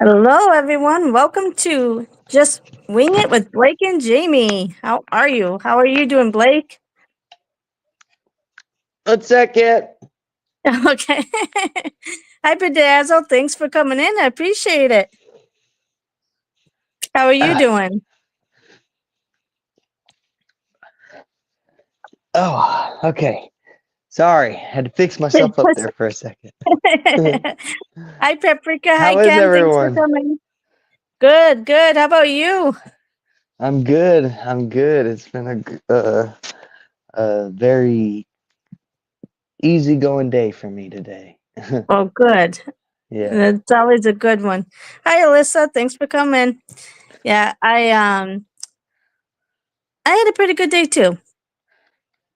Hello, everyone. Welcome to Just Wing It with Blake and Jamie. How are you? How are you doing, Blake? Let's check it. Okay. Hi, Bedazzle. Thanks for coming in. I appreciate it. How are you doing? Oh, okay. Sorry, had to fix myself up there for a second. Hi, Paprika. Hi, How is Ken. Thanks for everyone? coming. Good, good. How about you? I'm good. I'm good. It's been a very easygoing day for me today. Oh, good. Yeah. It's always a good one. Hi, Alyssa. Thanks for coming. Yeah, I had a pretty good day too.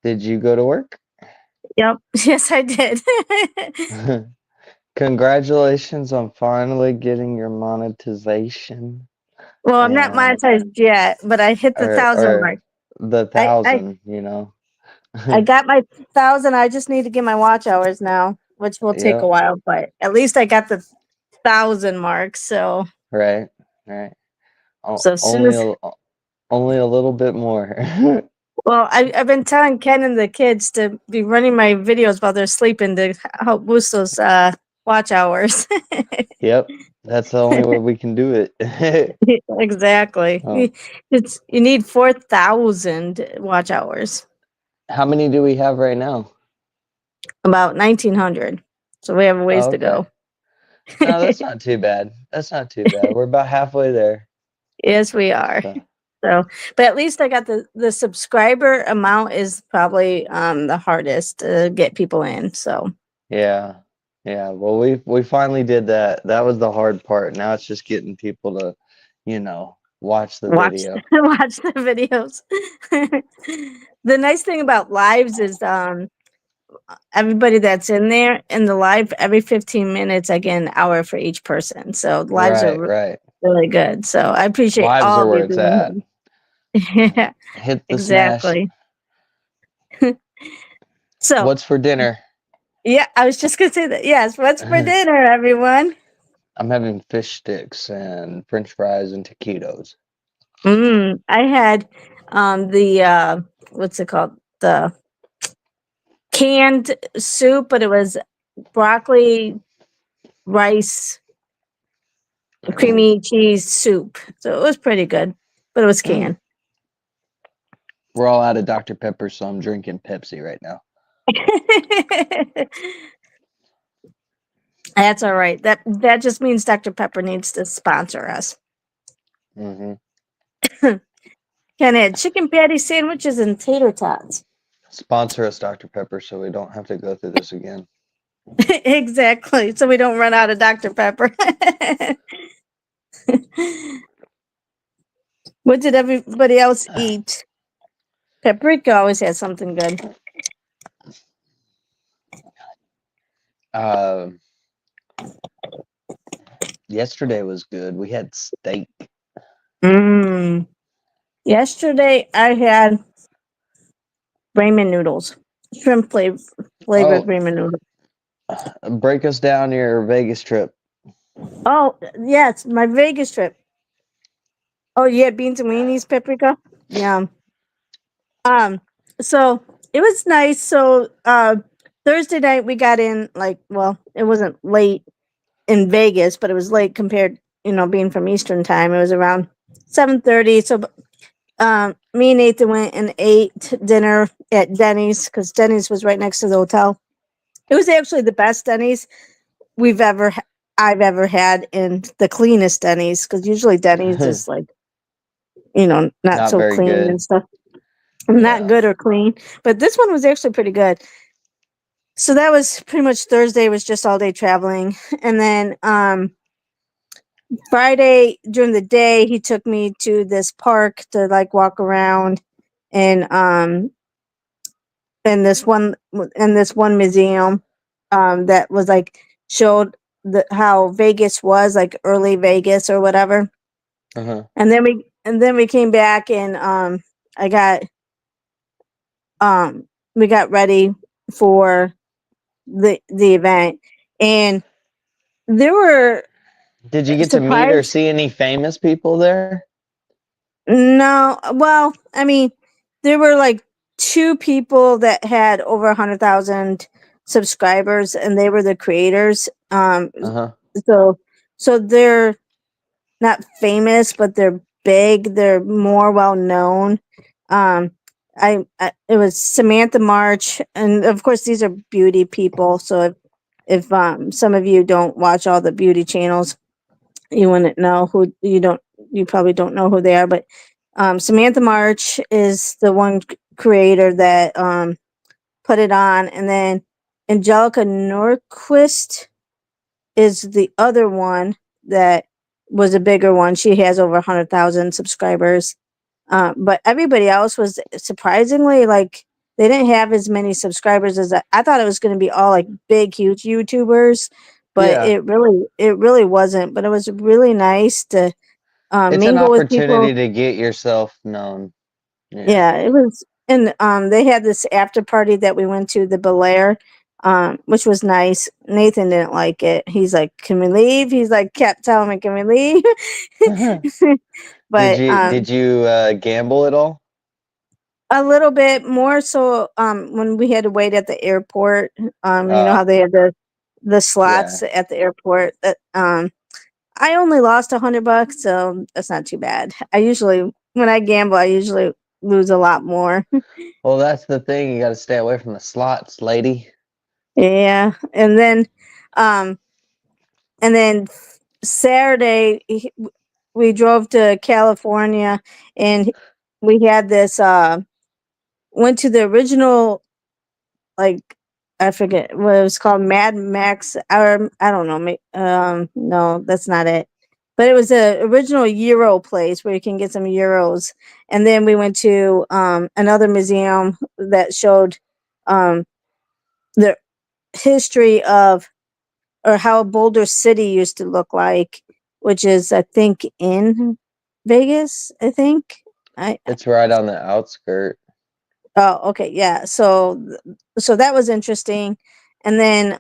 Did you go to work? Yep. Yes, I did. Congratulations on finally getting your monetization Well, I'm not and monetized yet, but I hit the thousand or mark. the I, I, 1,000. I got my thousand. I just need to get my watch hours now, which will take a Yep, while, but at least I got the thousand mark. right, right. So as soon Only as, only a little bit more. well, I've been telling Ken and the kids to be running my videos while they're sleeping to help boost those watch hours. Yep, that's the only way we can do it. Exactly. Oh, You need 4,000 watch hours, how many do we have right now? about 1,900. So we have a ways Oh, to okay. go. No, that's not too bad. That's not too bad. We're about halfway there. Yes, we are. So, So, but at least I got the subscriber amount is probably the hardest to get people in. So yeah. Yeah, well we finally did that. That was the hard part. Now it's just getting people to, watch the watch video. watch the videos. The nice thing about lives is everybody that's in there in the live every 15 minutes I get an hour for each person. So lives are Right, right. really good. So I appreciate Lives all are of where you it's being at. here. Yeah, Hit the smash. exactly. So What's for dinner? yeah, I was just gonna say that. Yes, what's for dinner, everyone? I'm having fish sticks and French fries and taquitos. I had the what's it called? The canned soup, but it was broccoli, rice, creamy cheese soup. So it was pretty good, but it was Mm. canned. We're all out of Dr. Pepper, so I'm drinking Pepsi right now. That's all right. That just means Dr. Pepper needs to sponsor us. Hmm. Can add chicken patty sandwiches and tater tots. Sponsor us, Dr. Pepper, so we don't have to go through this again. Exactly. So we don't run out of Dr. Pepper. What did everybody else eat? Paprika always has something good. Um, Yesterday was good. We had steak. Mm. Yesterday I had ramen noodles, flavored Oh, ramen noodles. break us down your Vegas trip. Oh yes, my Vegas trip. Oh yeah, beans and weenies, paprika. Yeah. Um. So it was nice. So Thursday night we got in it wasn't late in Vegas, but it was late compared, being from Eastern time. It was around 7:30. So me and Nathan went and ate dinner at Denny's because Denny's was right next to the hotel. It was actually the best Denny's we've ever I've ever had, and the cleanest Denny's because usually Denny's is like not Not so very clean good. and stuff, not Yeah. good or clean. But this one was actually pretty good. So that was pretty much Thursday was just all day traveling, and then Friday during the day he took me to this park to like walk around and in this one museum that was like showed how Vegas was like early Vegas or whatever. Uh-huh. And then we came back and I got we got ready for the event, and there were Did you get to meet or surprised. see any famous people there? No, well, I mean, there were like two people that had over 100,000 subscribers, and they were the creators. Uh-huh. So so they're not famous, but they're big. They're more well known. Um, I it was Samantha March, and of course these are beauty people. So if some of you don't watch all the beauty channels, you wouldn't know who you probably don't know who they are, but Samantha March is the one creator that put it on, and then Angelica Norquist is the other one that was a bigger one. She has over 100,000 subscribers. But everybody else was surprisingly like they didn't have as many subscribers as I thought it was going to be all like big, huge YouTubers, but Yeah. it really wasn't. But it was really nice to It's an mingle with people. opportunity to get yourself known. Yeah. Yeah, it was, and they had this after party that we went to, the Bel Air, which was nice. Nathan didn't like it. He's like, "Can we leave?" He's like, kept telling me, "Can we leave?" Did But you did you gamble at all? a little bit more so when we had to wait at the airport. You know Uh, how they have the yeah. slots at the airport. That I only lost $100, so that's not too bad. I usually when I gamble, I usually lose a lot more. Well, that's the thing. You got to stay away from the slots, lady. Yeah, um, and then Saturday we drove to California, and we had this went to the original, like, I forget what it was called, Mad Max, or I don't know, no, that's not it. But it was a original Euro place where you can get some euros. And then we went to another museum that showed um the history of, or how Boulder City used to look like, which is I think in Vegas, I think. It's right on the outskirt. Oh, okay, yeah. So that was interesting. And then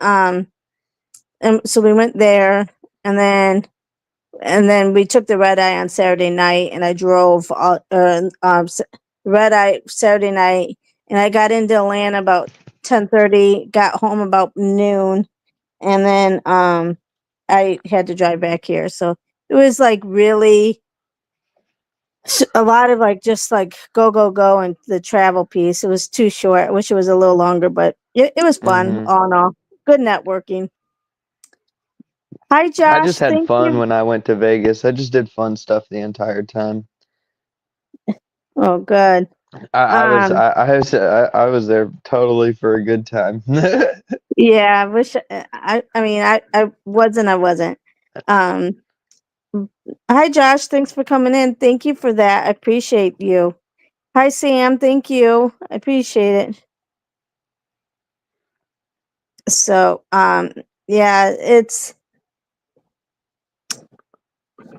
and so we went there, and then we took the red eye on Saturday night, and I drove red eye Saturday night, and I got into Atlanta about 10:30, got home about noon, and then I had to drive back here. So it was like really a lot of like just like go go go, and the travel piece. It was too short. I wish it was a little longer, but it was fun Hmm. all in all. Good networking. Hi I just Josh, had thank fun you. when I went to Vegas. I just did fun stuff the entire time. Oh good. I was Um I was there totally for a good time. yeah, I wish I mean I wasn't. Um Hi Josh, thanks for coming in. Thank you for that. I appreciate you. Hi Sam, thank you. I appreciate it. So yeah,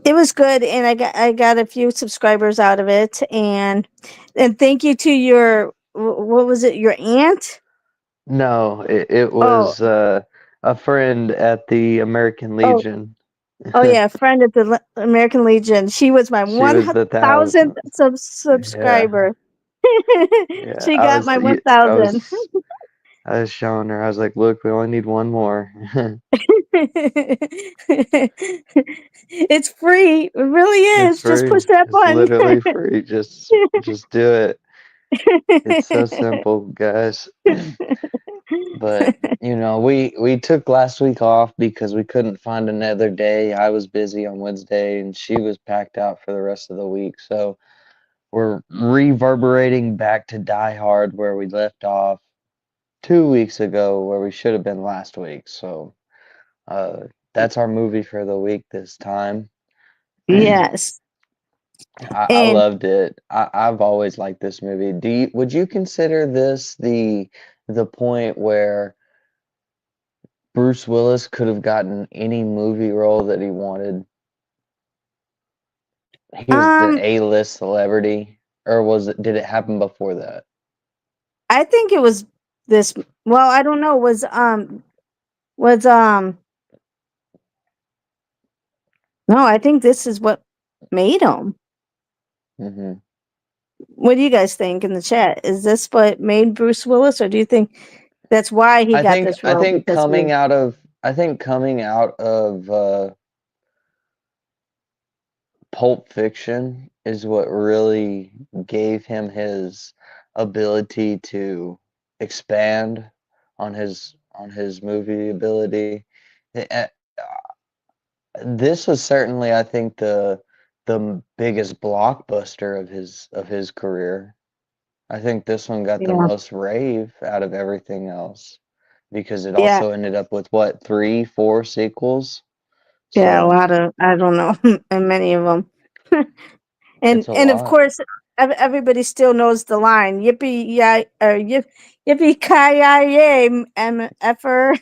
it was good, and I got a few subscribers out of it, and thank you to your what was it, your aunt? No, it Oh, was a friend at the American oh, Legion. oh yeah, a friend at the American Legion. She was my She was the 1,000th thousand. Yeah, subscriber. yeah. She got my 1,000. I was showing her. I was like, "Look, we only need one more." It's free. It really It's is. Just push free. that It's button. literally free. Just do it. It's so simple, guys. But we took last week off because we couldn't find another day. I was busy on Wednesday and she was packed out for the rest of the week. So we're reverberating back to Die Hard where we left off 2 weeks ago, where we should have been last week. So uh, that's our movie for the week this time. Yes. I And loved it. I've always liked this movie. Would you consider this the point where Bruce Willis could have gotten any movie role that he wanted? He was the um A-list celebrity, or did it happen before that? I think it was this, well, I don't know, was No, I think this is what made him. Hmm. What do you guys think in the chat? Is this what made Bruce Willis, or do you think that's why he got this I role? think Because he was, coming out of Pulp Fiction is what really gave him his ability to expand on his movie ability. Eh, This was certainly, I think, the biggest blockbuster of his career. I think this one got the yeah, most rave out of everything else because it yeah, also ended up with what, three, four sequels? yeah, a So lot of, I don't know, and many of them. it's a And of lot. course, everybody still knows the line, "Yippee yay, or yippee ki yay, effer."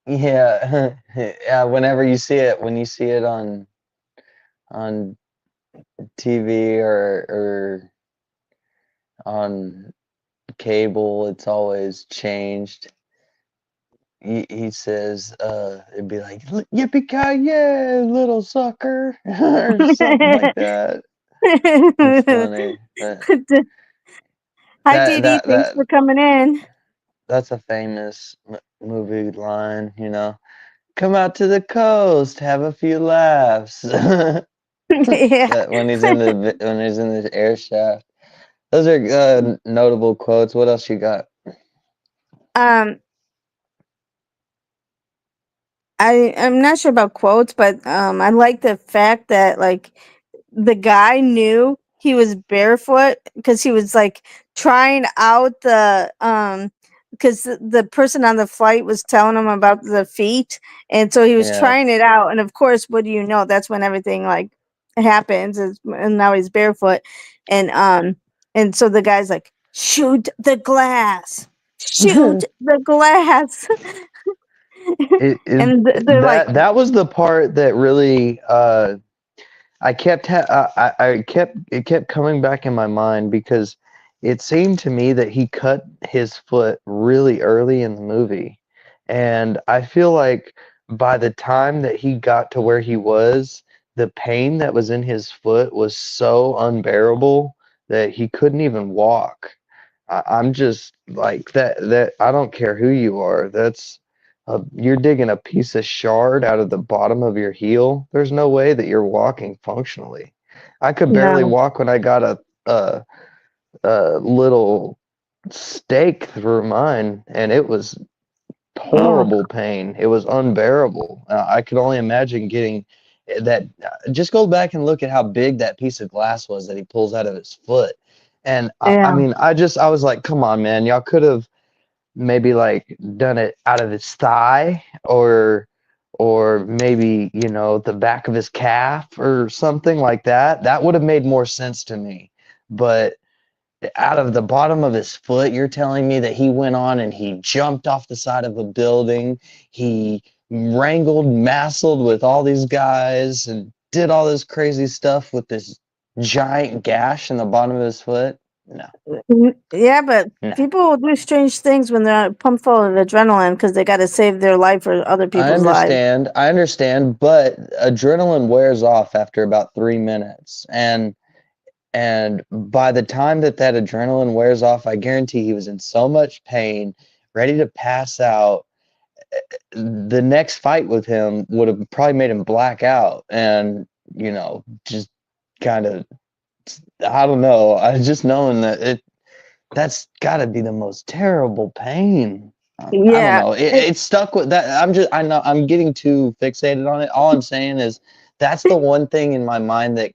Yeah, yeah. Whenever you see it, when you see it on TV or on cable, it's always changed. He says, it'd be like, yippee ki yay, little sucker, or something like that. It's funny, but Hi, Dee Dee. Thanks that for coming in. that's a famous movie line, you know. Come out to the coast, have a few laughs. Yeah. That when he's in the air shaft. Those are notable quotes. What else you got? Um, I'm not sure about quotes, but I like the fact that like the guy knew he was barefoot because he was like trying out because the person on the flight was telling him about the feet, and so he was Yeah. trying it out, and of course, what do you know, that's when everything like happens and now he's barefoot, and so the guy's like, shoot the glass, shoot the glass. And they're like, That was the part that really I kept I kept it kept coming back in my mind because it seemed to me that he cut his foot really early in the movie. And I feel like by the time that he got to where he was, the pain that was in his foot was so unbearable that he couldn't even walk. I'm just like that I don't care who you are. You're digging a piece of shard out of the bottom of your heel. There's no way that you're walking functionally. I could barely no, walk when I got a, a little stake through mine, and it was oh horrible pain. It was unbearable. I could only imagine getting that. Just go back and look at how big that piece of glass was that he pulls out of his foot. And I yeah. mean, I was like, come on, man, y'all could have maybe like done it out of his thigh or maybe, you know, the back of his calf or something like that. That would have made more sense to me. But out of the bottom of his foot, you're telling me that he went on and he jumped off the side of a building, he wrangled, massled with all these guys and did all this crazy stuff with this giant gash in the bottom of his foot? No, Yeah, but no. people do strange things when they're pumped full of adrenaline because they got to save their life or other people's lives. I understand, but adrenaline wears off after about 3 minutes. And by the time that adrenaline wears off, I guarantee he was in so much pain, ready to pass out. The next fight with him would have probably made him black out and, you know, just kind of, I don't know. I just knowing that that's got to be the most terrible pain. I don't Yeah, know. It stuck with that. I know I'm getting too fixated on it. All I'm saying is that's the one thing in my mind that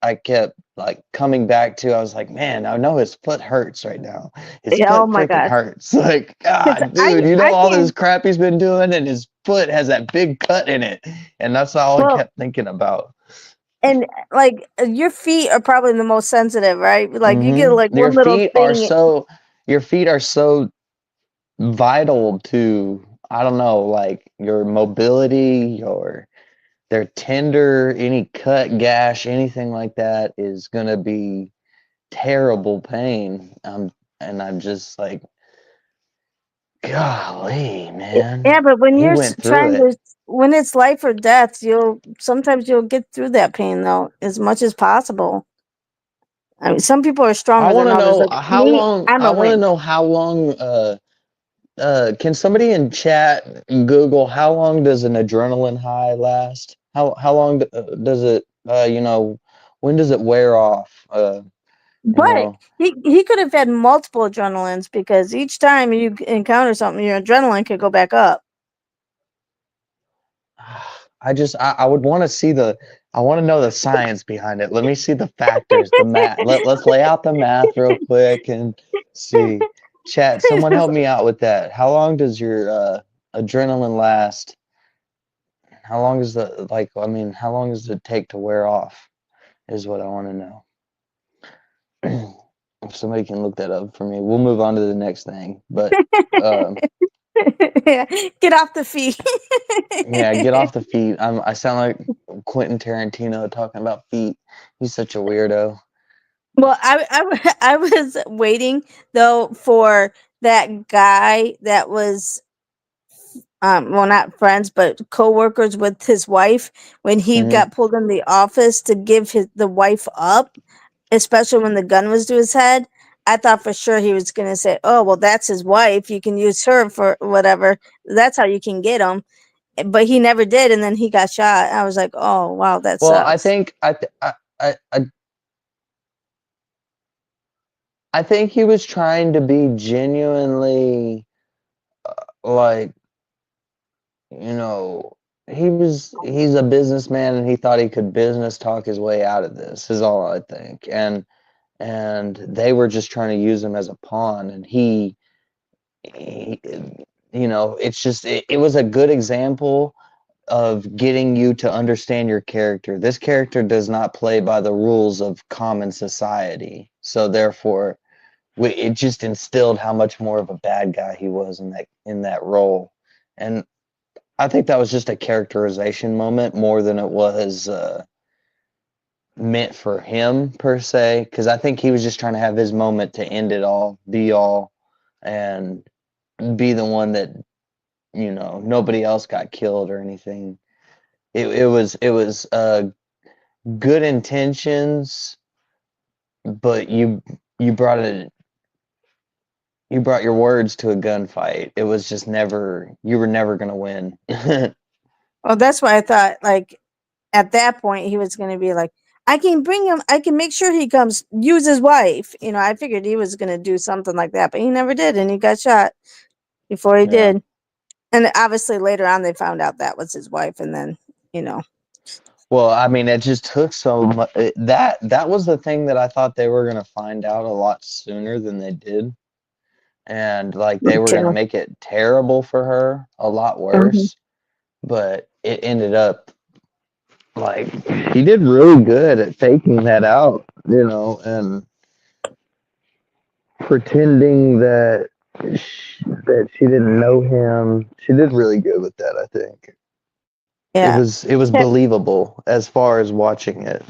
I kept like coming back to. I was like, man, I know his foot hurts right now. His yeah, oh foot my freaking gosh. hurts. Like, Because God, dude, you know I all this can't. crap he's been doing, and his foot has that big cut in it, and that's all I Well, kept thinking about. and like your feet are probably the most sensitive, right? Like you get Hmm. like one little thing. Your feet are so vital to, I don't know, like your mobility, they're tender, any cut, gash, anything like that is gonna be terrible pain. And I'm just like, Golly, man. Yeah, but when He you're went through trying it. to, when it's life or death, sometimes you'll get through that pain though, as much as possible. I mean, some people are I stronger want than to others. know Like how me, long. I'm I a want to wimp. know how long. Can somebody in chat Google how long does an adrenaline high last? How long does it? When does it wear off? You But know, he could have had multiple adrenalines because each time you encounter something, your adrenaline could go back up. I would want to see I want to know the science behind it. Let me see the factors, the math. Let's lay out the math real quick and see. Chat, someone help me out with that. How long does your adrenaline last? How long is how long does it take to wear off? Is what I want to know. If somebody can look that up for me, we'll move on to the next thing. But um, Get off the feet. yeah, get off the feet. I sound like Quentin Tarantino talking about feet. He's such a weirdo. Well, I was waiting though for that guy that was well, not friends but co-workers with his wife when he Hmm. got pulled in the office to give the wife up, especially when the gun was to his head. I thought for sure he was going to say, "Oh, well, that's his wife. You can use her for whatever. That's how you can get him." But he never did, and then he got shot. I was like, "Oh, wow, that Well, sucks." I think he was trying to be genuinely like, you know, he's a businessman and he thought he could business talk his way out of this, is all I think. And they were just trying to use him as a pawn, and he it's just it was a good example of getting you to understand your character. This character does not play by the rules of common society, so therefore it just instilled how much more of a bad guy he was in that role. And I think that was just a characterization moment more than it was meant for him per se, because I think he was just trying to have his moment to end it all, be all, and be the one that nobody else got killed or anything. It was good intentions, but you brought it you brought your words to a gunfight. It was just never you were never gonna win. Well, that's why I thought, like, at that point, he was going to be like, I can bring him, I can make sure he comes, use his wife. I figured he was going to do something like that, but he never did. And he got shot before he Yeah. did. And obviously, later on, they found out that was his wife. And then, you know, Well, I mean, it just took so much. That was the thing that I thought they were gonna find out a lot sooner than they did, and like me they were gonna too. make it terrible for her, a lot Mhm. worse. But it ended up like he did really good at faking that out, and pretending that she didn't know him. She did really good with that, I think. It Yeah. was it was believable as far as watching it.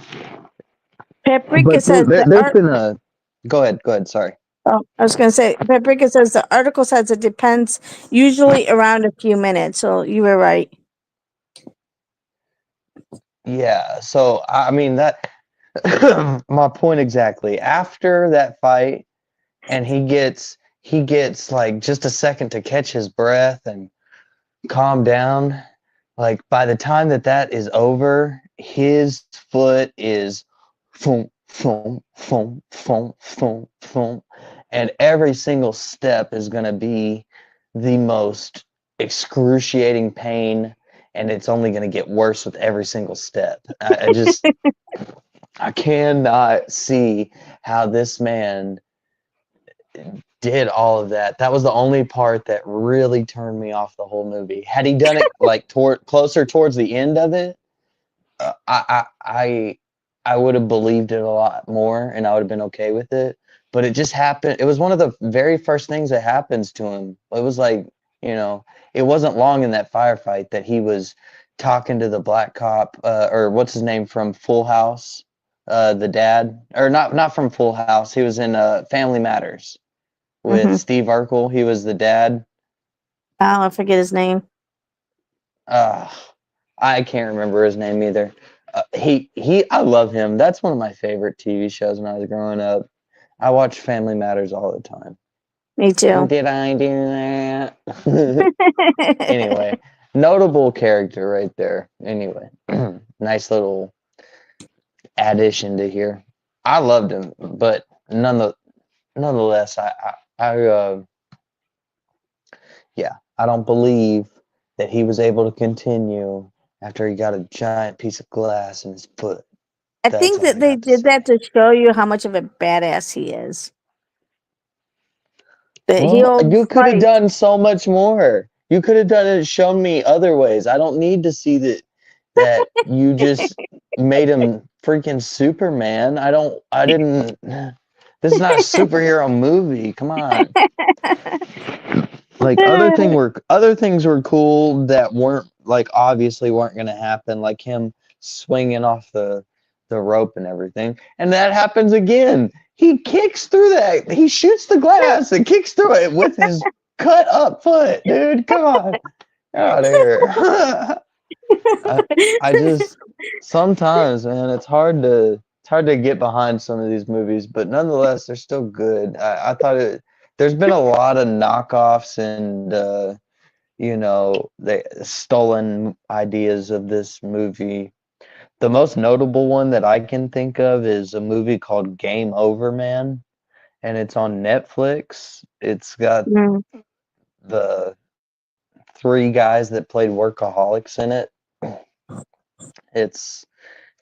Paprika But says there's been a go ahead, sorry. oh, I was going to say, Paprika says the article says it depends, usually around a few minutes. So you were right. Yeah, so I mean that my point exactly. After that fight and he gets like just a second to catch his breath and calm down. Like by the time that is over, his foot is boom, boom, boom, boom, boom, boom, and every single step is going to be the most excruciating pain, and it's only going to get worse with every single step. I cannot see how this man did all of that. That was the only part that really turned me off the whole movie. Had he done it like closer towards the end of it, uh, I I I I would have believed it a lot more, and I would have been okay with it. But it just happened. It was one of the very first things that happens to him. It was like, it wasn't long in that firefight that he was talking to the black cop, or what's his name from Full House, the dad, or not from Full House. He was in Family Matters with Hmm. Steve Urkel. He was the dad. Oh, I forget his name. I can't remember his name either. I love him. That's one of my favorite TV shows when I was growing up. I watch Family Matters all the time. Me too. Did I do that? Anyway, notable character right there. Anyway, nice little addition to here. I loved him, but nonetheless, yeah, I don't believe that he was able to continue after he got a giant piece of glass in his foot. I That's think all that I they got to did that say. to show you how much of a badass he is. That Well, he'll you could have fight. done so much more. You could have done it, shown me other ways. I don't need to see that you just made him freaking Superman. I didn't this is not a superhero movie. Come on. Like other things were cool that weren't like obviously weren't going to happen, like him swinging off the rope and everything. And that happens again. He kicks through that. He shoots the glass and kicks through it with his cut up foot. Dude, come on. Get out of here. I just sometimes, man, it's hard to get behind some of these movies, but nonetheless, they're still good. I thought there's been a lot of knockoffs and they stolen ideas of this movie. The most notable one that I can think of is a movie called Game Over Man, and it's on Netflix. It's got Mm. the three guys that played workaholics in it. It's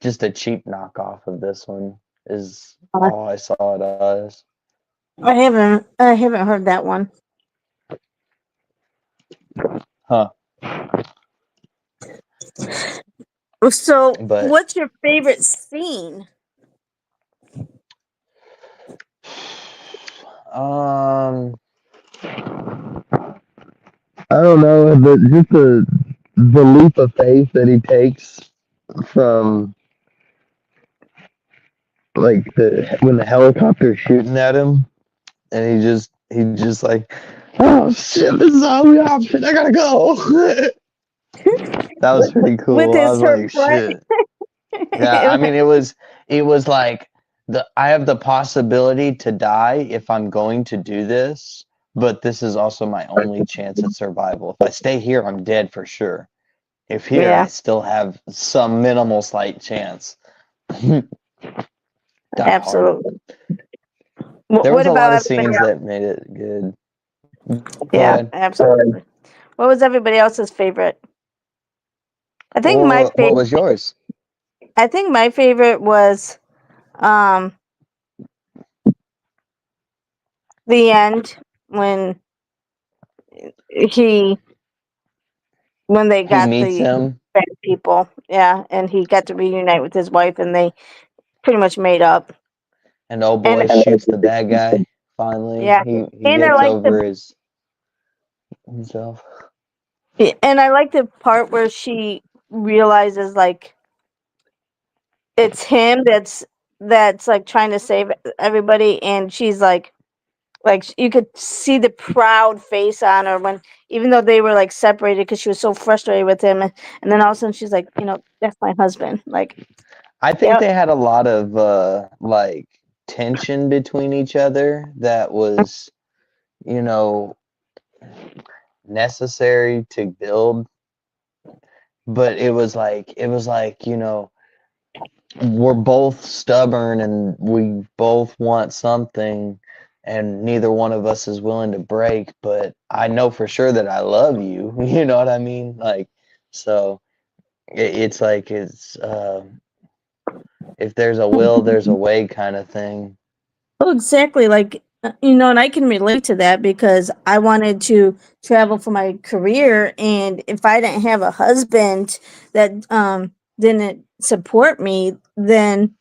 just a cheap knockoff of this one, is all I saw it as. I haven't heard that one. Huh. So, But what's your favorite scene? I don't know, but just the leap of faith that he takes from like the when the helicopter's shooting at him, and he just like, oh shit, this is the only option. I gotta go. That was pretty With cool. I his was her like, friend. shit. Yeah, I mean, it was like I have the possibility to die if I'm going to do this, but this is also my only chance at survival. If I stay here, I'm dead for sure. If here, I Yeah, still have some minimal slight chance. Die hard. absolutely. There was What a lot about of everybody scenes else? that made it good. Go Yeah, ahead. absolutely. What was everybody else's favorite? I think my Well, what favorite. was yours? I think my favorite was um the end when he when they He got meets the him, bad people. Yeah, and he got to reunite with his wife, and they pretty much made up. and old And boy shoots the bad guy. Finally, yeah, he and I gets like the over himself. and I like the part where she realizes like it's him that's like trying to save everybody, and she's like you could see the proud face on her when even though they were like separated because she was so frustrated with him, and then all of a sudden she's like, that's my husband. Like, I think yep, they had a lot of like tension between each other that was, you know, necessary to build, but it was like, we're both stubborn and we both want something and neither one of us is willing to break, but I know for sure that I love you. You know what I mean? Like, so it's like if there's a will, there's a way kind of thing. oh, exactly. Like, and I can relate to that because I wanted to travel for my career, and if I didn't have a husband that didn't support me, then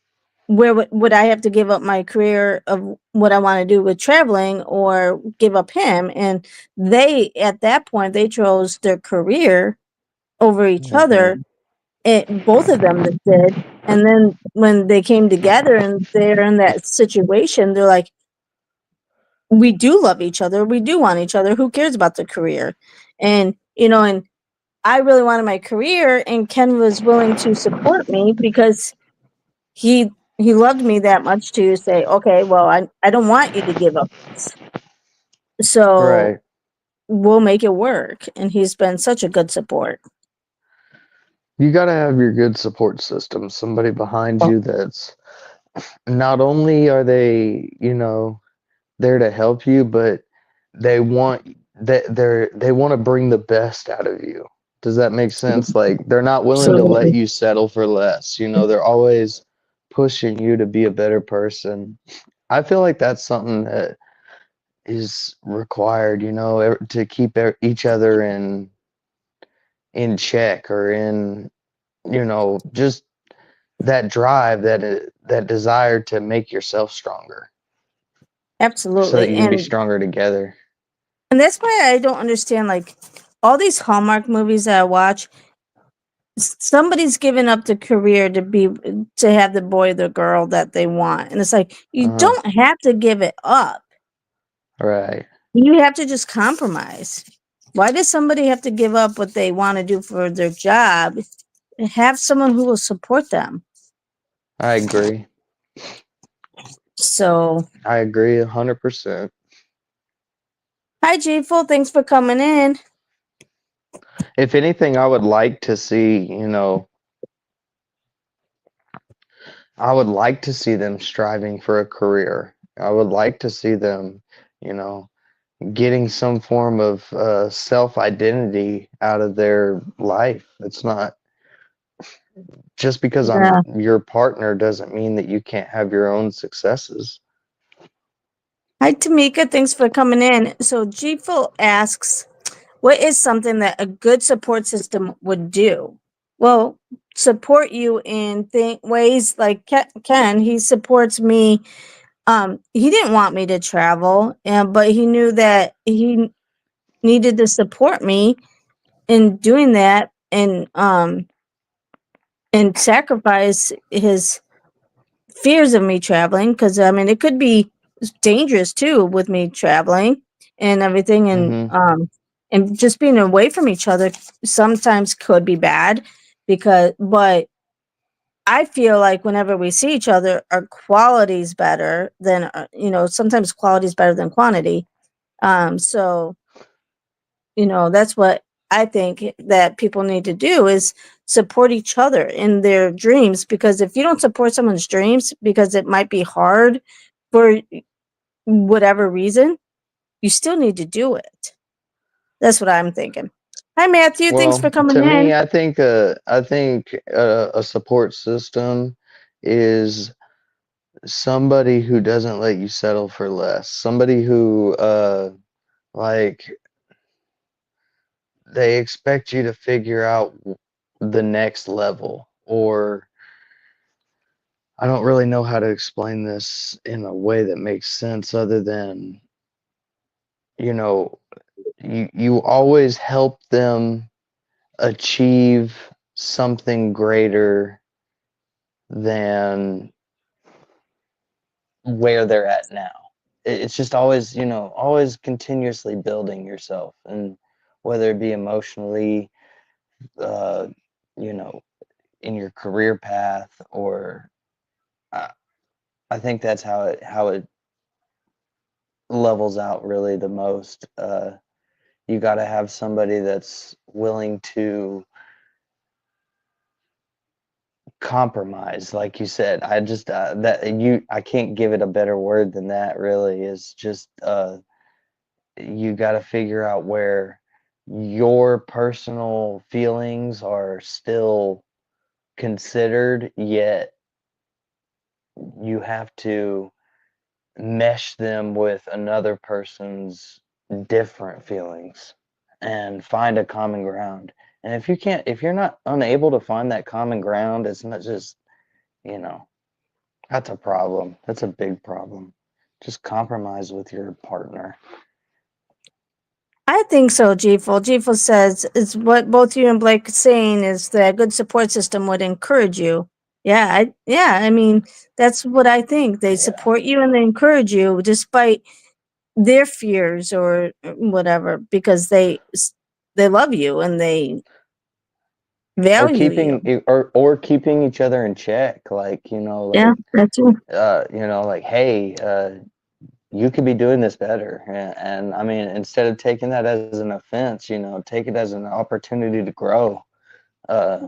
where would I have to give up my career of what I want to do with traveling or give up him? And they, at that point, they chose their career over each Hmm. other. Both of them that did. And then when they came together and they're in that situation, they're like, we do love each other. We do want each other. Who cares about the career? And, and I really wanted my career, and Ken was willing to support me because he loved me that much to say, okay, well, I don't want you to give up this. So Right. we'll make it work. And he's been such a good support. You got to have your good support system, somebody behind you that's not only are they, there to help you, but they want they want to bring the best out of you. Does that make sense? Like they're not willing to let Absolutely. you settle for less. They're always pushing you to be a better person. I feel like that's something that is required, to keep each other in check or in, just that drive, that desire to make yourself stronger so that Absolutely. you can be stronger together. And that's why I don't understand, like, all these Hallmark movies that I watch. Somebody's given up the career to have the boy or the girl that they want, and it's like, you Uh-huh. don't have to give it up. Right. You have to just compromise. Why does somebody have to give up what they want to do for their job? Have someone who will support them. I agree. So, I agree 100%. hi, G-Full. Thanks for coming in. If anything, I would like to see, I would like to see them striving for a career. I would like to see them, you know, getting some form of self-identity out of their life. It's not just because I'm Yeah. your partner doesn't mean that you can't have your own successes. Hi, Tamika. Thanks for coming in. So, G-Full asks, what is something that a good support system would do? Well, support you in ways like Ken. He supports me. He didn't want me to travel, but he knew that he needed to support me in doing that, and sacrifice his fears of me traveling, because I mean it could be dangerous too with me traveling and everything, Hmm. and just being away from each other sometimes could be bad, but I feel like whenever we see each other, our quality's better than sometimes quality is better than quantity. So that's what I think that people need to do, is support each other in their dreams, because if you don't support someone's dreams because it might be hard for whatever reason, you still need to do it. That's what I'm thinking. Hi, Matthew. Thanks for Well, coming to me, in. I think a support system is somebody who doesn't let you settle for less. Somebody who like they expect you to figure out the next level, or I don't really know how to explain this in a way that makes sense other than, you know, you always help them achieve something greater than where they're at now. It's just always, always continuously building yourself, and whether it be emotionally, uh, you know, in your career path, or I, I think that's how it levels out really the most. You got to have somebody that's willing to compromise, like you said. I just I can't give it a better word than that. Really, is just you got to figure out where your personal feelings are still considered, yet you have to mesh them with another person's different feelings and find a common ground. And if you're not unable to find that common ground, it's not just, you know, that's a problem. That's a big problem. Just compromise with your partner. I think so, G-Full. G-Full says is what both you and Blake are saying, is that a good support system would encourage you. I mean, that's what I think. They Yeah. support you and they encourage you despite their fears or whatever, because they they love you and they or value you. keeping each other in check, like, Yeah, that's true. like, hey, you could be doing this better. And I mean, instead of taking that as an offense, take it as an opportunity to grow. Uh,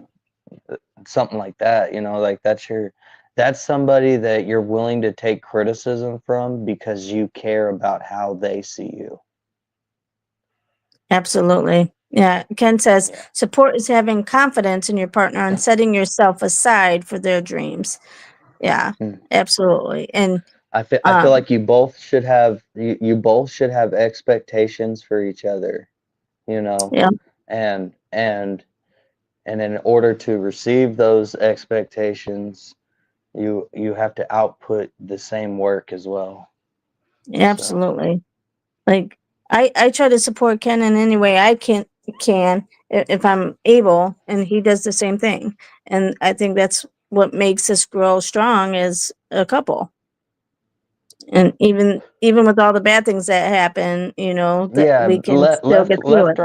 Something like that, like that's somebody that you're willing to take criticism from because you care about how they see you. Absolutely. Yeah. Ken says support is having confidence in your partner and setting yourself aside for their dreams. Yeah, Hmm. absolutely. And I feel like you both should have expectations for each other, yeah, and in order to receive those expectations, you have to output the same work as well. So absolutely. Like I try to support Ken in any way I can if I'm able, and he does the same thing. And I think that's what makes us grow strong as a couple. And even with all the bad things that happen, that yeah, we can still get through it.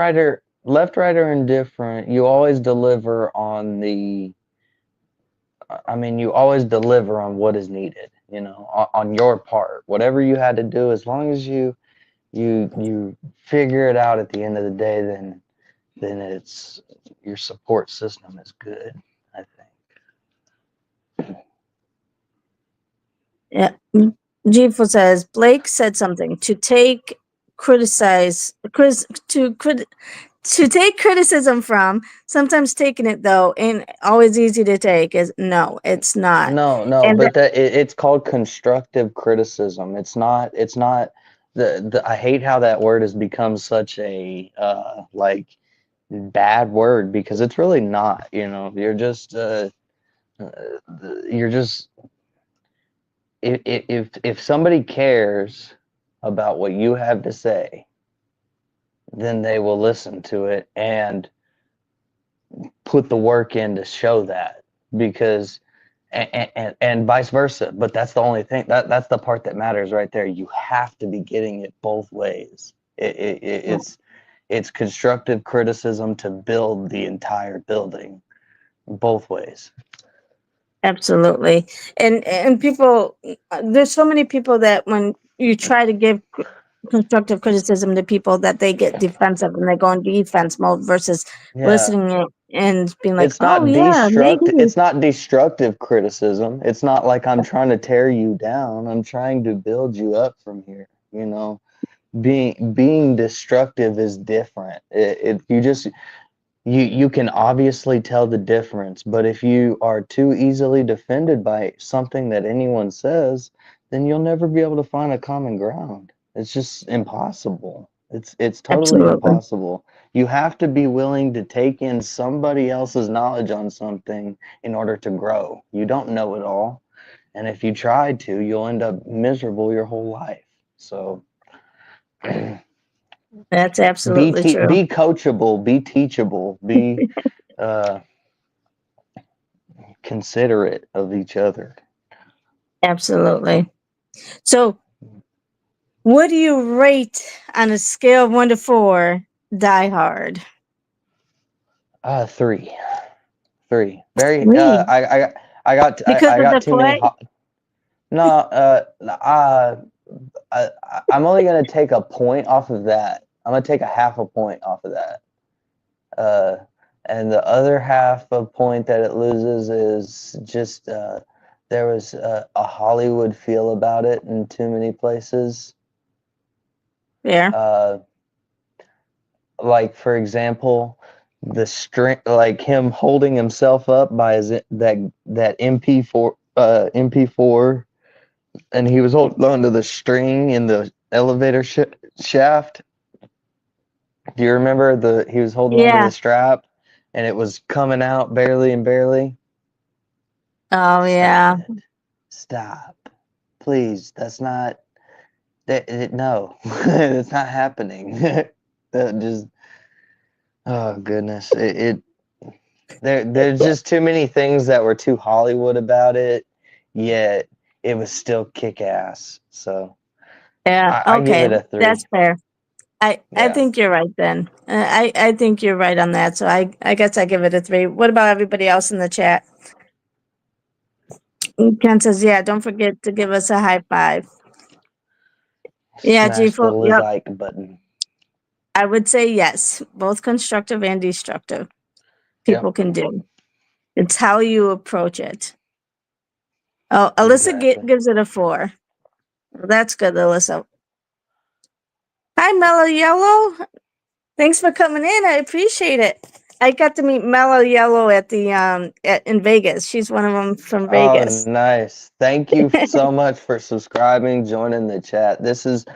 left, right, or indifferent, you always deliver on you always deliver on what is needed, on your part. Whatever you had to do, as long as you figure it out at the end of the day, then it's your support system is good, I think. Yeah. Jifu says Blake said something to take to take criticism from. Sometimes taking it though ain't always easy to take. Is no, it's not. No, And but it's called constructive criticism. It's not the I hate how that word has become such a like bad word, because it's really not, you're just if somebody cares about what you have to say, then they will listen to it and put the work in to show that, because and vice versa. But that's the only thing, that's the part that matters right there. You have to be getting it both ways. It's constructive criticism to build the entire building both ways. absolutely. And people, there's so many people that when you try to give constructive criticism to people, that they get defensive and they go in defense mode versus Yeah, listening and being like, oh yeah, maybe. it's not destructive criticism. It's not like I'm trying to tear you down. I'm trying to build you up from here, being destructive is different. You can obviously tell the difference, but if you are too easily defended by something that anyone says, then you'll never be able to find a common ground. It's just impossible. It's totally Absolutely. impossible. You have to be willing to take in somebody else's knowledge on something in order to grow. You don't know it all, and if you try to, you'll end up miserable your whole life. So That's absolutely true. be coachable, be teachable, be uh, considerate of each other. Absolutely. So, what do you rate on a scale of 1 to 4 Die Hard? 3, 3. Very. Me. Because I of got the too many. play? No. I'm only gonna take a point off of that. I'm gonna take a half a point off of that. Uh, and the other half a point that it loses is just there was a Hollywood feel about it in too many places. Yeah. Uh, like, for example, the string, like him holding himself up by his that MP4, and he was holding onto the string in the elevator shaft. Do you remember he was holding onto Yeah. the strap and it was coming out barely and barely? Oh, Stop yeah. it. Stop. Please. That's not no. It's not happening. That just, oh goodness. There's just too many things that were too Hollywood about it, yet it was still kick ass. So Yeah. I give Okay. it a That's 3. fair. I Yeah. think you're right then. I think you're right on that. So I guess I give it a 3. What about everybody else in the chat? Ken says, yeah, don't forget to give us a high 5. Yeah, Smash the G4. Yep. like button. I would say yes, both constructive and destructive people Yep. can do. It's how you approach it. Oh, Alyssa Exactly. gives it a 4. Well, that's good, Alyssa. Hi, Mellow Yellow. Thanks for coming in. I appreciate it. I got to meet Mellow Yellow at the in Vegas. She's one of them from Oh, Vegas. nice. Thank you so much for subscribing, joining the chat. This is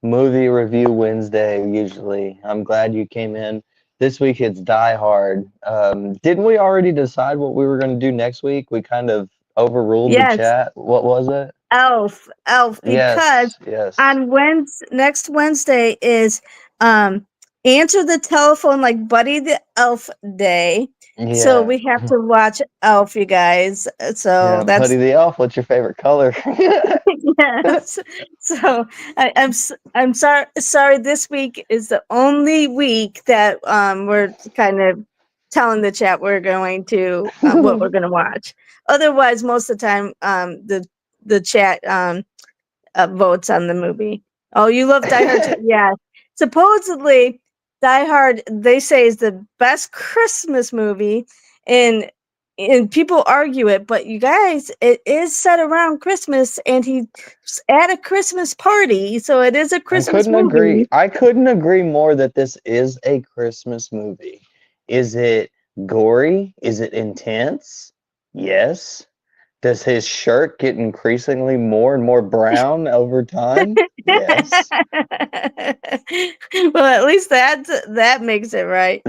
Movie Review Wednesday, usually. I'm glad you came in. This week it's Die Hard. Didn't we already decide what we were going to do next week? We kind of overruled the Yes, chat. What was it? Elf, because Yes, yes. on next Wednesday is answer the telephone like Buddy the Elf Day. So Yeah. we have to watch Elf, you guys. So Yeah, Buddy that's the Elf, what's your favorite color? yes. So I'm sorry. This week is the only week that we're kind of telling the chat we're going to what we're going to watch. Otherwise, most of the time, the chat votes on the movie. Oh, you love Die Hard too? Yeah. Supposedly, Die Hard they say is the best Christmas movie, and people argue it, but you guys, it is set around Christmas, and he's at a Christmas party, so it is a I Christmas couldn't agree. movie. I couldn't agree more that this is a Christmas movie. Is it gory? Is it intense? Yes. Does his shirt get increasingly more and more brown over time? Yes. Well, at least that makes it right.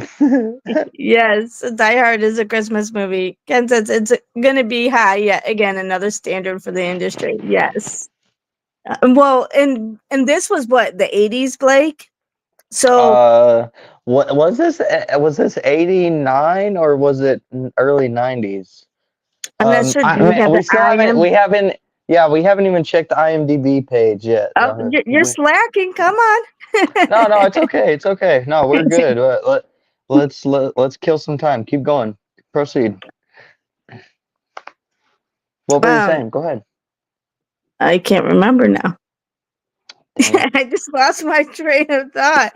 Yes, Die Hard is a Christmas movie. Ken says it's gonna be high yet again, another standard for the industry. Yes. Well, and this was what, the 80s, Blake? So uh, what was this? Was this 89 or was it early 90s? I'm not sure. Do I you mean, have we the still haven't. IM? Yeah, we haven't even checked the IMDb page yet. Oh, you're slacking. Come on. No, it's okay. It's okay. No, we're good. Let's kill some time. Keep going. Proceed. What were you um, saying? Go ahead. I can't remember now. Dang it. I just lost my train of thought.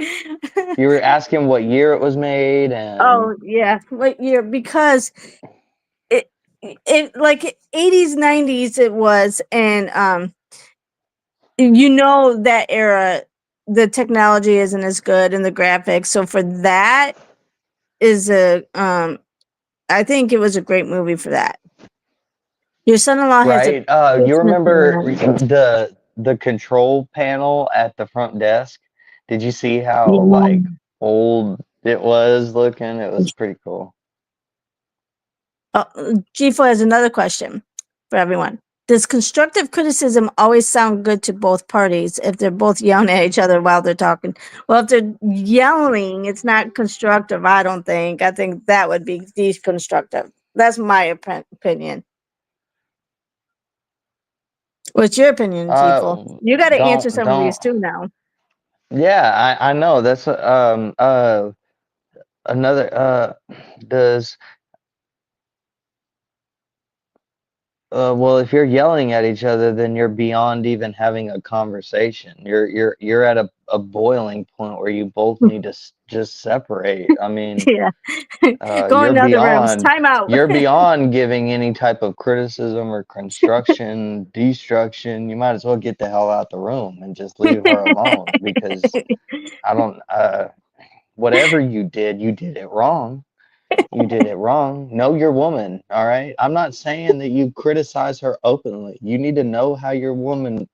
You were asking what year it was made and Oh yeah, what year? Because it like 80s, 90s it was, and that era, the technology isn't as good and the graphics. So for that is I think it was a great movie for that. Your son-in-law has a right. You Christmas remember one. the control panel at the front desk? Did you see how like Yeah. old it was looking? It was pretty cool. G4 has another question for everyone. Does constructive criticism always sound good to both parties if they're both yelling at each other while they're talking? Well, if they're yelling, it's not constructive, I don't think. I think that would be deconstructive. That's my opinion. What's your opinion, G4? You got to answer some of Don't. these too now. Yeah, I know. That's another does well, if you're yelling at each other, then you're beyond even having a conversation. You're at a boiling point where you both need to just separate. I mean, Yeah. Go you're in other rooms. beyond Time out. you're beyond giving any type of criticism or construction, destruction. You might as well get the hell out the room and just leave her alone because I don't whatever you did it wrong. You did it wrong. Know your woman, all right? I'm not saying that you criticize her openly. You need to know how your woman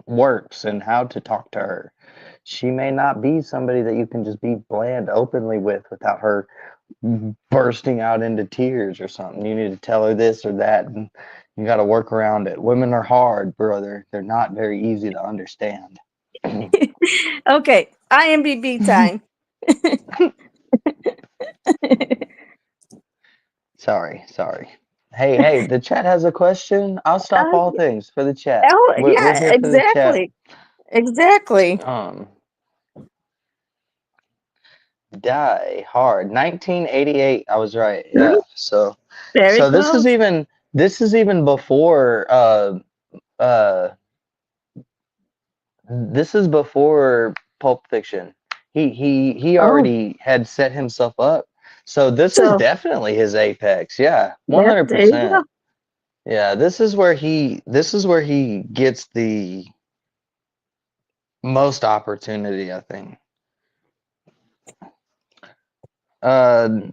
works and how to talk to her. She may not be somebody that you can just be bland openly with without her bursting out into tears or something. You need to tell her this or that, and you got to work around it. Women are hard, brother. They're not very easy to understand. Okay, IMDb time. Sorry. Hey, the chat has a question. I'll stop all things for the chat. Oh, We're yeah, here for the chat. exactly. Um, Die Hard, 1988. I was right. Hmm, Yeah. So very so close. this is even before uh this is before Pulp Fiction. He Oh, already had set himself up. So this is so definitely his apex. Yeah, yep, there you 100%. go. Yeah, this is where he gets the most opportunity, I think.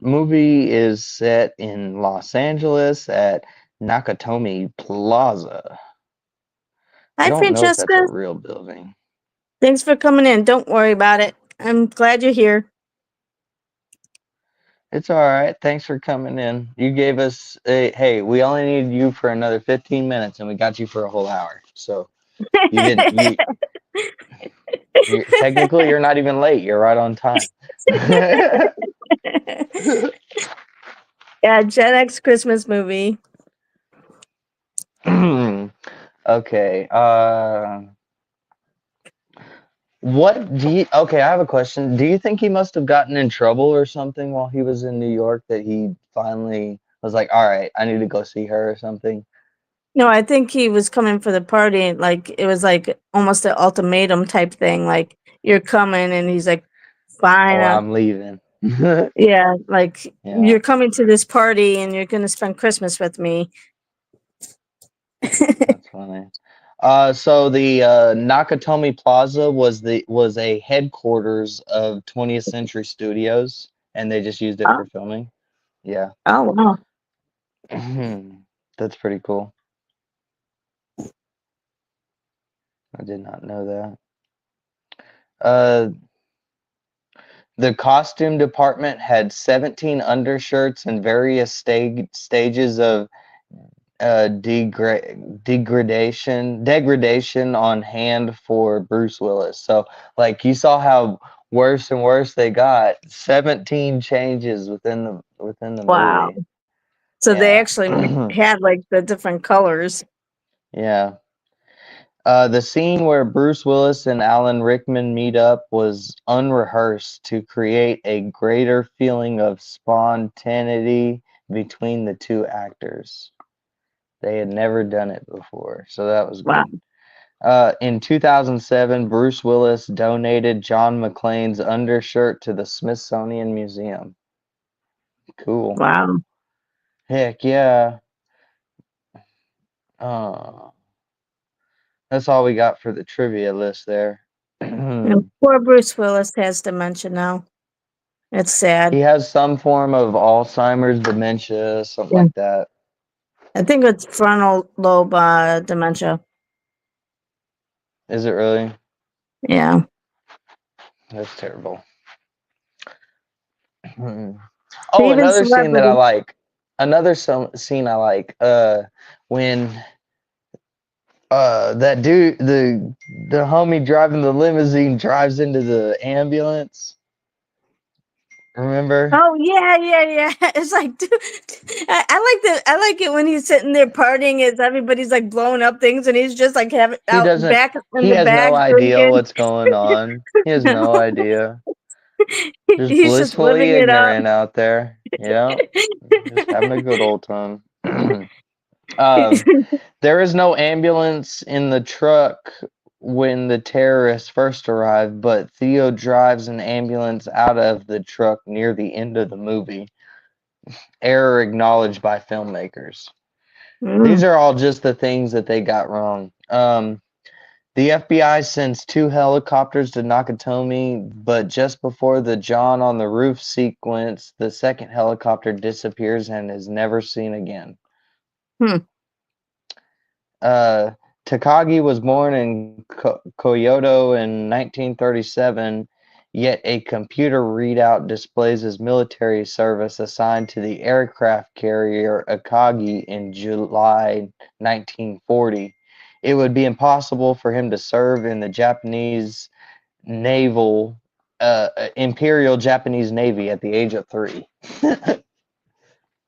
Movie is set in Los Angeles at Nakatomi Plaza. I Hi, don't know if that's a Francesca. real building. Thanks for coming in. Don't worry about it. I'm glad you're here. It's all right. Thanks for coming in. You gave us a hey, we only need you for another 15 minutes and we got you for a whole hour. So you didn't you technically you're not even late. You're right on time. Yeah, Gen X Christmas movie. Okay. What do you okay, I have a question. Do you think he must have gotten in trouble or something while he was in New York that he finally was like, all right, I need to go see her or something? No, I think he was coming for the party. Like it was like almost an ultimatum type thing. Like you're coming, and he's like, "Fine, Or I'm leaving. yeah, like Yeah, you're coming to this party, and you're gonna spend Christmas with me." that's funny. So the Nakatomi Plaza was a headquarters of 20th Century Studios, and they just used it Oh, for filming. Yeah, oh wow! that's pretty cool. I did not know that. Uh, the costume department had 17 undershirts and various stages of degradation on hand for Bruce Willis. So like you saw how worse and worse they got. 17 changes within the Wow. movie. So they Yeah. actually had like the different colors. Yeah. The scene where Bruce Willis and Alan Rickman meet up was unrehearsed to create a greater feeling of spontaneity between the two actors. They had never done it before, so that was Wow, good. In 2007, Bruce Willis donated John McClane's undershirt to the Smithsonian Museum. Cool. wow. Heck yeah. Uh, that's all we got for the trivia list there. And poor Bruce Willis has dementia now. It's He sad. has some form of Alzheimer's, dementia, something Yeah, like that. I think it's frontal lobe dementia. Is it really? Yeah. That's terrible. But Oh, even another scene that I celebrity. like. Another scene I like. When that dude, the homie driving the limousine drives into the ambulance. Remember? Oh yeah, yeah, yeah. It's like, dude, I like it when he's sitting there partying as everybody's like blowing up things, and he's just like having He out doesn't. back in He the has back no idea drinking. what's going on. He has no idea. Just He's just living blissfully it up. ignorant out there. Yeah, just having a good old time. um, there is no ambulance in the truck when the terrorists first arrive, but Theo drives an ambulance out of the truck near the end of the movie. Error acknowledged by filmmakers. These Mm, are all just the things that they got wrong. The FBI sends two helicopters to Nakatomi, but just before the John on the roof sequence, the second helicopter disappears and is never seen again. hmm. Uh, Takagi was born in Kyoto in 1937, yet a computer readout displays his military service assigned to the aircraft carrier Akagi in July 1940. It would be impossible for him to serve in the Japanese naval Imperial Japanese Navy at the age of 3.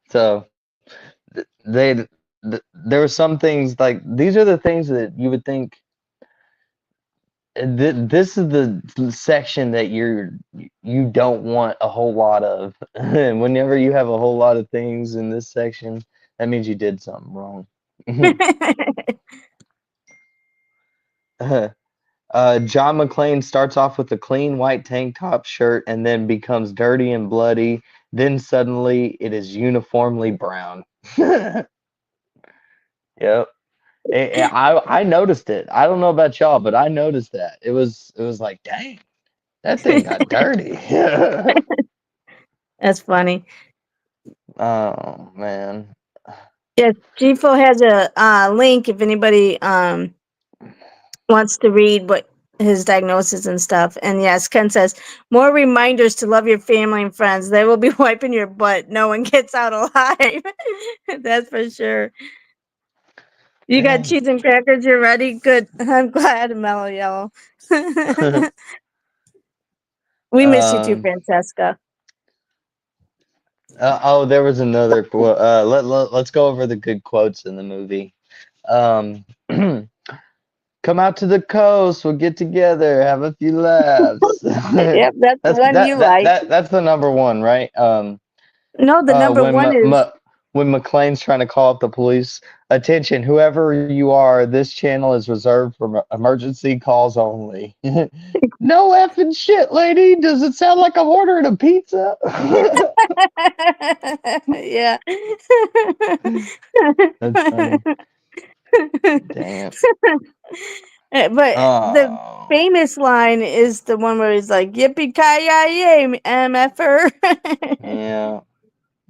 So they there were some things like these are the things that you would think this is the section that you don't want a whole lot of. And whenever you have a whole lot of things in this section, that means you did something wrong. John McClane starts off with a clean white tank top shirt and then becomes dirty and bloody. Then suddenly it is uniformly brown. Yep. I noticed it. I don't know about y'all, but I noticed that. It was like, dang, that thing got dirty. That's funny. Oh man. Yes, GFO has a link if anybody wants to read what his diagnosis and stuff. And yes, Ken says more reminders to love your family and friends. They will be wiping your butt. No one gets out alive. That's for sure. You got Dang. cheese and crackers. You're ready. Good. I'm glad, Mellow Yellow. We miss you too, Um, Francesca. oh, there was another quote. Let's go over the good quotes in the movie. Um, come out to the coast. We'll get together, have a few laughs. Yep, that's the That's one you like. that's the number one, right? No, the number When one is when McClane's trying to call up the police, attention, whoever you are, this channel is reserved for emergency calls only. No effing shit, lady. Does it sound like I'm ordering a pizza? yeah. That's funny. Damn. But the Oh, famous line is the one where he's like, "Yippee ki yay, mf'er." yeah.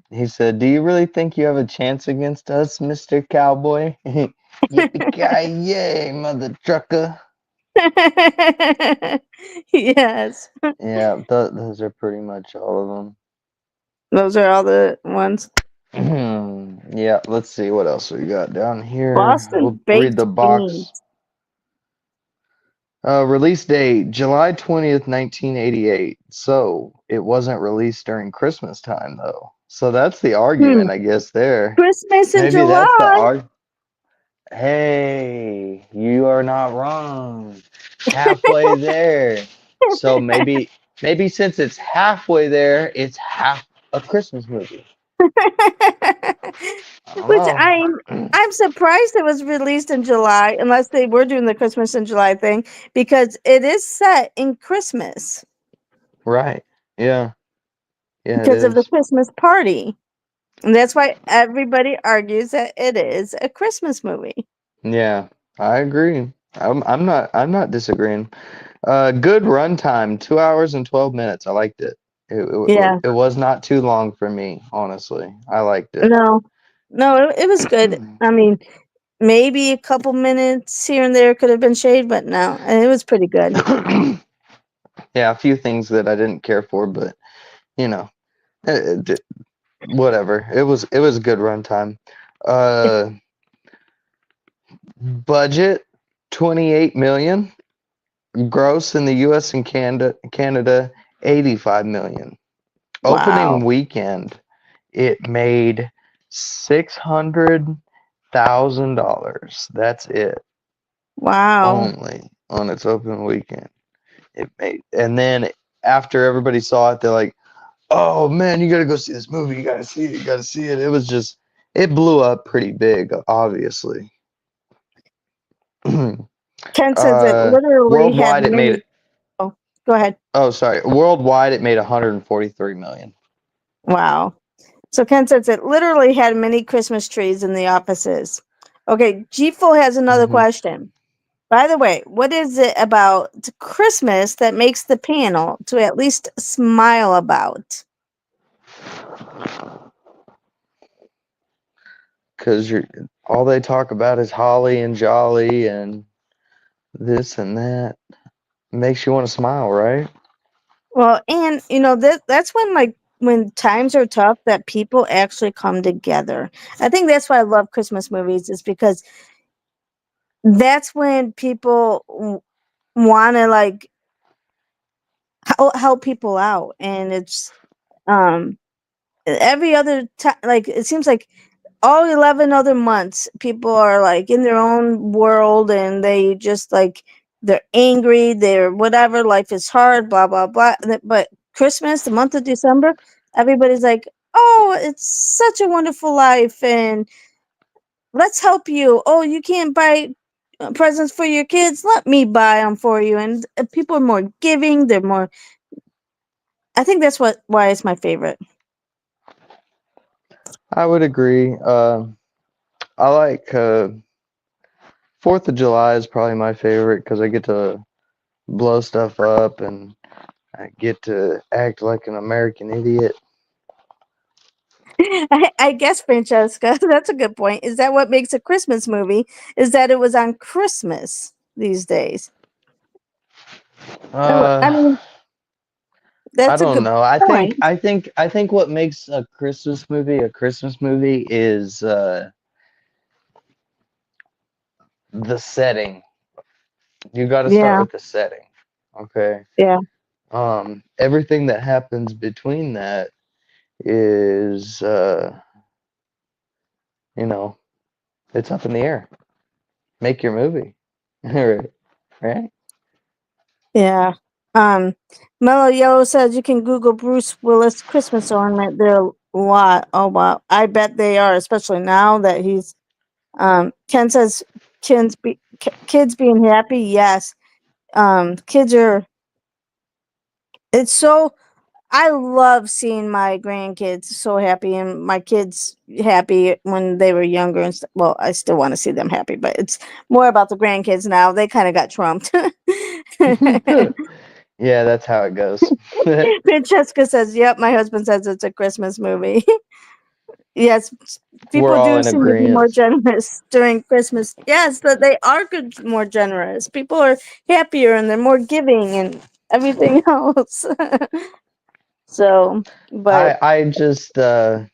He said, "Do you really think you have a chance against us, Mr. Cowboy?" Yippee-ki-yay, mother trucker. Yes, Yeah, those are pretty much all of them. those are all the ones. Yeah, let's see what else we got down here. We'll Boston read baked the beans. box. Release date July 20th, 1988. So it wasn't released during Christmas time, though. So that's the Hmm. argument, I guess, there. Christmas in Maybe that's the July. Hey, you are not wrong. Halfway there. So maybe since it's halfway there, it's half a Christmas movie. I don't Which know. I'm surprised it was released in July, unless they were doing the Christmas in July thing, because it is set in Christmas Right. Yeah. Yeah, it because of the is. Christmas party. And that's why everybody argues that it is a Christmas movie. Yeah, I agree. I'm not disagreeing. Good runtime, 2 hours and 12 minutes. I liked it. Yeah. It was not too long for me, honestly. I liked it. No. No, it was good. I mean, maybe a couple minutes here and there could have been shade, but no, it was pretty good. Yeah, a few things that I didn't care for, but you know, whatever. It was a good runtime. Uh, budget 28 million. Gross in the U.S. and Canada 85 million. Wow. Opening weekend, it made $600,000. That's it. Wow. Only on its opening weekend. It made, and then after everybody saw it, they're like, "Oh man, you gotta go see this movie. You gotta see it. You gotta see it." It was just, it blew up pretty big, obviously. Ken says it literally had Worldwide, it made. many. Oh, go ahead. Oh, sorry. Worldwide, it made 143 million. Wow. So Ken says it literally had many Christmas trees in the offices. Okay, G-Full has another Mm-hmm. question. By the way, what is it about Christmas that makes the panel to at least smile about? Because you're all they talk about is holly and jolly and this and that. Makes you want to smile, right? Well, and that's when times are tough that people actually come together. I think that's why I love Christmas movies is because that's when people want to like help people out, and it's um every other time, like it seems like all 11 other months people are like in their own world and they just like they're angry, they're whatever, life is hard, blah blah blah. But Christmas, the month of December, everybody's like, "Oh, it's such a wonderful life and let's help you. Oh, you can't buy presents for your kids. Let me buy them for you." And people are more giving, they're more I think that's why it's my favorite. I would agree. I like 4th of July is probably my favorite because I get to blow stuff up and I get to act like an American idiot. I guess, Francesca, that's a good point. Is that what makes a Christmas movie? Is that it was on Christmas these days? I Uh, mean, I that's a don't good know. I think point. I think I think what makes a Christmas movie is the setting. You got to start Yeah, with the setting. Okay. yeah, Everything that happens between that is you know, it's up in the air. Make your movie. Right? Right? yeah. Um, Mellow Yellow says you can Google Bruce Willis Christmas ornament. They're a lot. Oh wow, I bet they are, especially now that he's. Ken says kids being happy. Yes, kids are. It's so I love seeing my grandkids so happy and my kids happy when they were younger and well, I still want to see them happy, but it's more about the grandkids now. They kind of got trumped. Yeah, that's how it goes. Francesca says, "Yep, my husband says it's a Christmas movie." Yes, We're people all do in seem to be more agreement. generous during Christmas. Yes, but they are good, more generous. People are happier and they're more giving and everything else. So, but I just I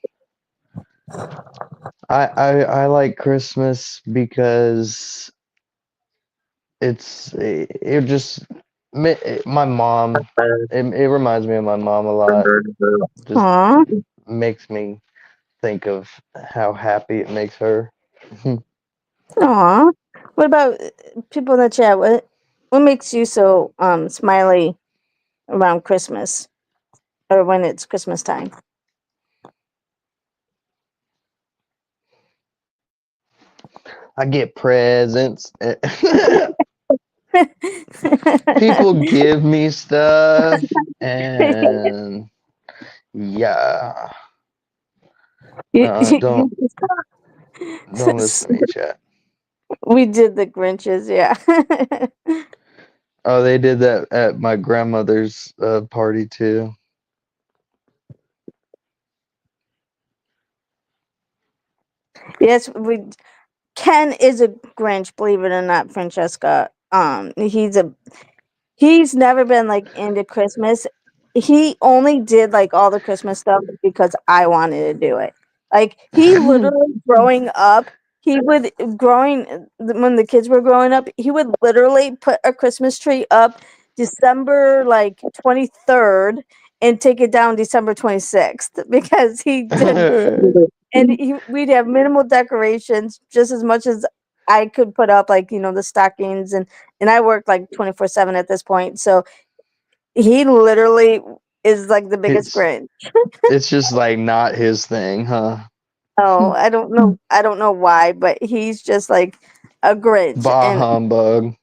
like Christmas because it just my mom it reminds me of my mom a lot. Just aw. makes me think of how happy it makes her. Aw. What about people in the chat? What makes you so smiley around Christmas or when it's Christmas time? I get presents. People give me stuff and yeah. You- Don't you- listen to me, chat. we did the Grinches, yeah. Oh, they did that at my grandmother's party too. Yes, we. Ken is a Grinch, believe it or not, Francesca. He's never been like into Christmas. He only did like all the Christmas stuff because I wanted to do it. Like he literally growing up, he would when the kids were growing up, he would literally put a Christmas tree up December like 23rd and take it down December 26th because he did and we'd have minimal decorations just as much as I could put up like, the stockings and I worked like 24/7 at this point. So he literally is like the biggest it's Grinch. it's just like not his thing, huh? Oh, I don't know. I don't know why, but he's just like a Grinch. Bah And humbug.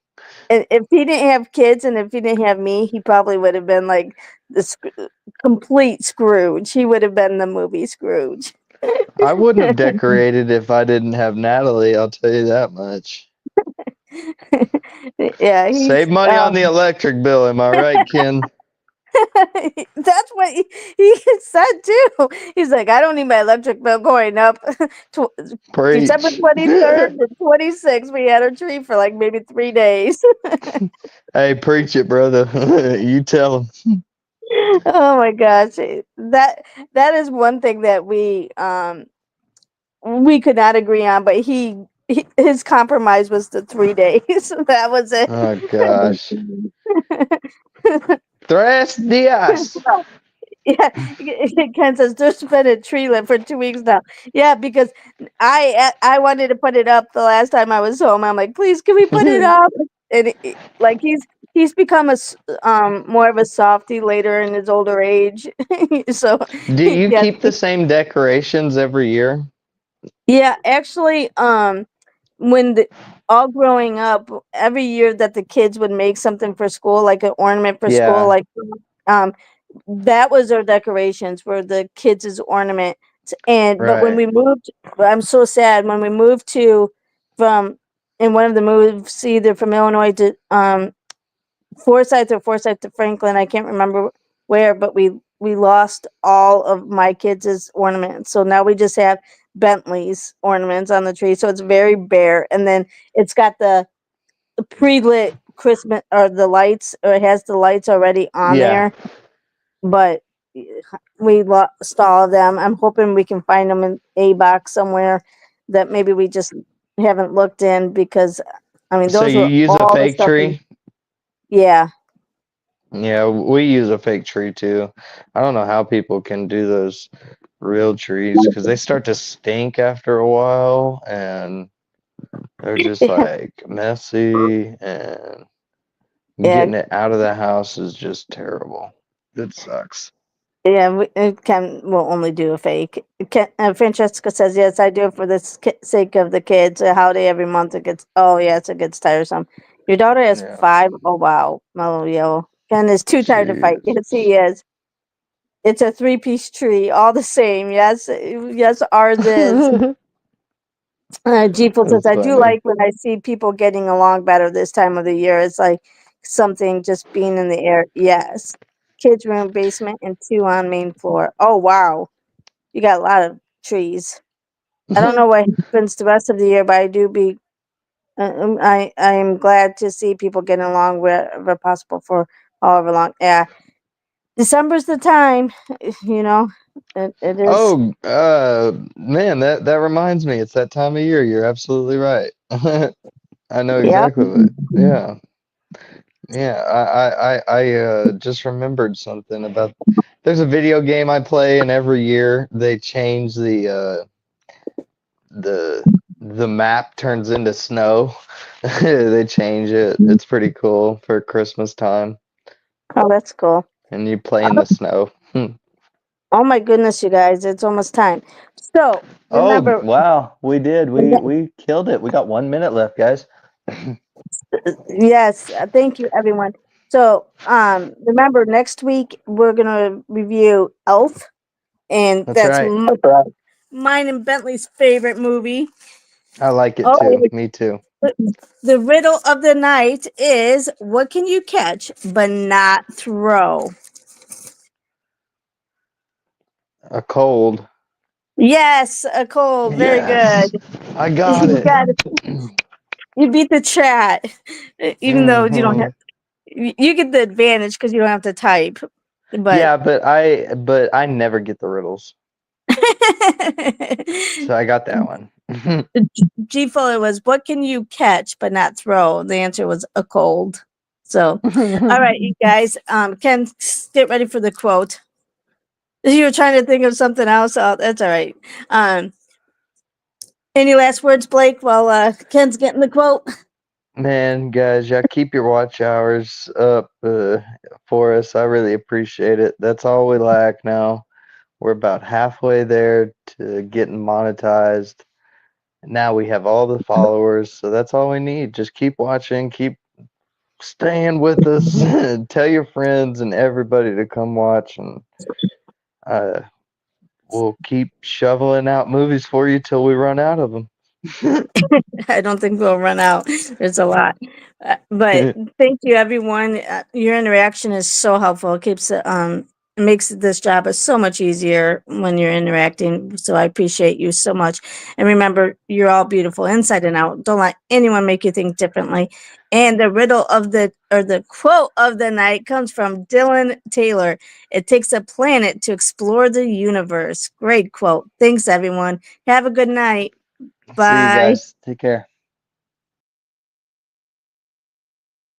if he didn't have kids and if he didn't have me, he probably would have been like the complete Scrooge. He would have been the movie Scrooge. I wouldn't have decorated if I didn't have Natalie, I'll tell you that much. Yeah, Save he's money on the electric bill, am I right, Ken? that's what he said too. He's like, I don't need my electric bill going up. December Preach. 23rd to 26th, we had a tree for like maybe 3 days. Hey, preach it, brother. You tell him. Oh my gosh. That is one thing that we could not agree on, but his compromise was the 3 days. That was it. Oh, gosh. 3 días. Yeah, Ken says there's been a tree lit for 2 weeks now. Yeah, because I wanted to put it up the last time I was home. I'm like, please, can we put it up? like he's become more of a softie later in his older age. So Do you yeah, keep the same decorations every year? yeah. Actually, when all growing up, every year that the kids would make something for school, like an ornament for school, Yeah, like um, that was our decorations were the kids' ornament. And but when right. we moved, I'm so sad when we moved to from in one of the moves either from Illinois to Forsyth to Franklin. I can't remember where, but we lost all of my kids' ornaments. So now we just have Bentley's ornaments on the tree. So it's very bare. And then it's got the pre-lit Christmas or the lights, or it has the lights already on Yeah. there. But we lost all of them. I'm hoping we can find them in a box somewhere that maybe we just haven't looked in because I mean So those you were use a all the fake stuff we tree? yeah. Yeah, we use a fake tree too. I don't know how people can do those real trees because they start to stink after a while and they're just like messy and Yeah, getting it out of the house is just terrible. It sucks. yeah, Ken will only do a fake. Francesca says, yes, I do it for the sake of the kids. A holiday every month. It gets, oh, yes, it gets tiresome. Your daughter has Yeah. 5. Oh, wow. Oh, yo. Ken is too tired to fight. Jeez. Yes, he is. It's a 3-piece tree, all the same. Yes, yes, ours is. Jeeple says, That's I do funny. like when I see people getting along better this time of the year. It's like something just being in the air. Yes. Kids' room, basement, and 2 on main floor. Oh, wow. You got a lot of trees. I don't know what happens the rest of the year, but I do be. I am glad to see people getting along wherever possible for however long. Yeah, December's the time. You know, it is. Oh, man, that reminds me. It's that time of year. You're absolutely right. I know Yep. exactly what. Yeah. Yeah, I just remembered something about there's a video game I play and every year they change the the map turns into snow. They change it. It's pretty cool for Christmas time Oh, that's cool. and you play in the snow. Oh my goodness, you guys, it's almost time. So Oh, remember, wow, we did. We killed it. We got 1 minute left, guys. yes, thank you, everyone. So remember, next week we're gonna review Elf, and That's that's right. mine and Bentley's favorite movie. I like it Oh, too. Me too. the riddle of the night is: what can you catch but not throw? A cold. Yes, a cold. Very Yes, good. I got You it. got it. You beat the chat, even though you don't have. Hmm. You get the advantage because you don't have to type. But Yeah, but I never get the riddles. So I got that one. G Fuller was, what can you catch but not throw? The answer was a cold. So, all right, you guys. Ken, get ready for the quote. You were trying to think of something else. Oh, that's all right. Um, any last words, Blake? While Ken's getting the quote. Man, guys, y'all keep your watch hours up for us. I really appreciate it. That's all we lack now. We're about halfway there to getting monetized. Now we have all the followers, so that's all we need. Just keep watching, keep staying with us. Tell your friends and everybody to come watch, and uh, we'll keep shoveling out movies for you till we run out of them. I don't think we'll run out. There's a lot. But thank you, everyone. Your interaction is so helpful. It keeps it makes this job so much easier when you're interacting. So I appreciate you so much. And remember, you're all beautiful inside and out. Don't let anyone make you think differently. And the riddle of the quote of the night comes from Dylan Taylor. It takes a planet to explore the universe. Great quote. Thanks, everyone. Have a good night. See you Bye. guys. Take care.